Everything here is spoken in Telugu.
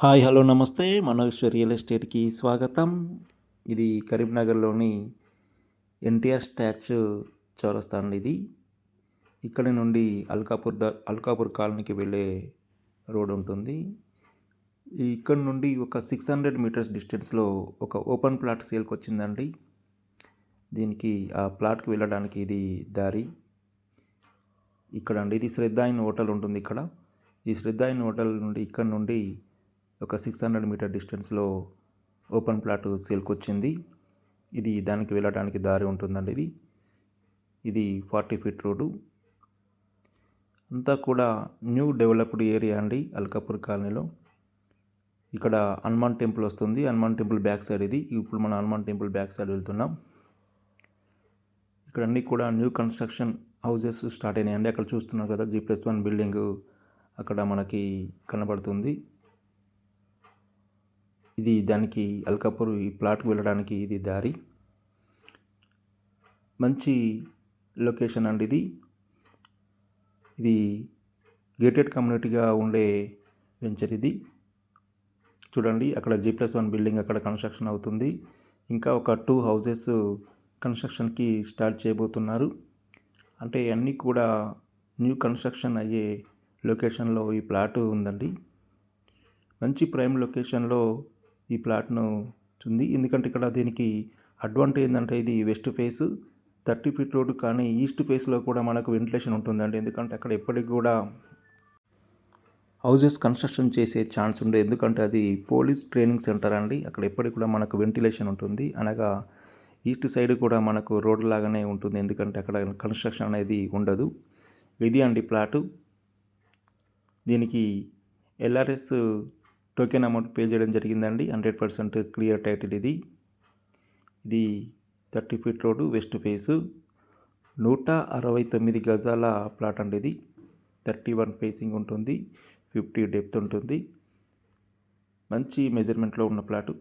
హాయ్ హలో నమస్తే మనోజ్ రియల్ ఎస్టేట్కి స్వాగతం. ఇది కరీంనగర్లోని ఎన్టీఆర్ స్టాచ్యూ చౌరస్తా అండి. ఇది ఇక్కడి నుండి అల్కాపూర్ కాలనీకి వెళ్ళే రోడ్ ఉంటుంది. ఇక్కడ నుండి ఒక 600 మీటర్స్ డిస్టెన్స్లో ఒక ఓపెన్ ప్లాట్ సేల్కి వచ్చిందండి. దీనికి ఆ ప్లాట్కి వెళ్ళడానికి ఇది దారి. ఇక్కడ అండి ఇది శ్రద్ధ ఇన్ హోటల్ ఉంటుంది. ఇక్కడ ఈ శ్రద్ధ ఇన్ హోటల్ నుండి ఇక్కడ నుండి ఒక 600 మీటర్ డిస్టెన్స్లో ఓపెన్ ప్లాట్ సేల్కి వచ్చింది. ఇది దానికి వెళ్ళడానికి దారి ఉంటుందండి. ఇది 40 ఫీట్ రోడ్డు. అంతా కూడా న్యూ డెవలప్డ్ ఏరియా అండి అల్కాపూర్ కాలనీలో. ఇక్కడ హనుమాన్ టెంపుల్ వస్తుంది. హనుమాన్ టెంపుల్ బ్యాక్ సైడ్ ఇది. ఇప్పుడు మనం హనుమాన్ టెంపుల్ బ్యాక్ సైడ్ వెళ్తున్నాం. ఇక్కడ అన్నీ కూడా న్యూ కన్స్ట్రక్షన్ హౌజెస్ స్టార్ట్ అయినాయండి. అక్కడ చూస్తున్నారు కదా G+1 బిల్డింగ్ అక్కడ మనకి కనబడుతుంది. ఇది దానికి అల్కాపూర్ ఈ ప్లాట్కి వెళ్ళడానికి ఇది దారి. మంచి లొకేషన్ అండి ఇది. ఇది గేటెడ్ కమ్యూనిటీగా ఉండే వెంచర్ ఇది. చూడండి అక్కడ G+1 బిల్డింగ్ అక్కడ కన్స్ట్రక్షన్ అవుతుంది. ఇంకా ఒక 2 హౌజెస్ కన్స్ట్రక్షన్కి స్టార్ట్ చేయబోతున్నారు. అంటే అన్నీ కూడా న్యూ కన్స్ట్రక్షన్ అయ్యే లొకేషన్లో ఈ ప్లాట్ ఉందండి. మంచి ప్రైమ్ లొకేషన్లో ఈ ప్లాట్ను ఉంది. ఎందుకంటే ఇక్కడ దీనికి అడ్వాంటేజ్ ఏంటంటే ఇది వెస్ట్ ఫేస్ 30 ఫీట్ రోడ్డు, కానీ ఈస్ట్ ఫేస్లో కూడా మనకు వెంటిలేషన్ ఉంటుందండి. ఎందుకంటే అక్కడ ఎప్పటికి కూడా హౌజెస్ కన్స్ట్రక్షన్ చేసే ఛాన్స్ ఉండదు. ఎందుకంటే అది పోలీస్ ట్రైనింగ్ సెంటర్ అండి. అక్కడ ఎప్పటికి కూడా మనకు వెంటిలేషన్ ఉంటుంది. అనగా ఈస్ట్ సైడ్ కూడా మనకు రోడ్ లాగానే ఉంటుంది. ఎందుకంటే అక్కడ కన్స్ట్రక్షన్ అనేది ఉండదు. ఇది అండి ప్లాటు. దీనికి LRS టోకెన్ అమౌంట్ పే చేయడం జరిగిందండి. 100% క్లియర్ టైటిల్ ఇది. ఇది 30 ఫీట్ రోడ్డు వెస్ట్ ఫేసు 169 గజాల ప్లాట్ అండి. ఇది 31 ఫేసింగ్ ఉంటుంది, 50 డెప్త్ ఉంటుంది. మంచి మెజర్మెంట్లో ఉన్న ప్లాటు.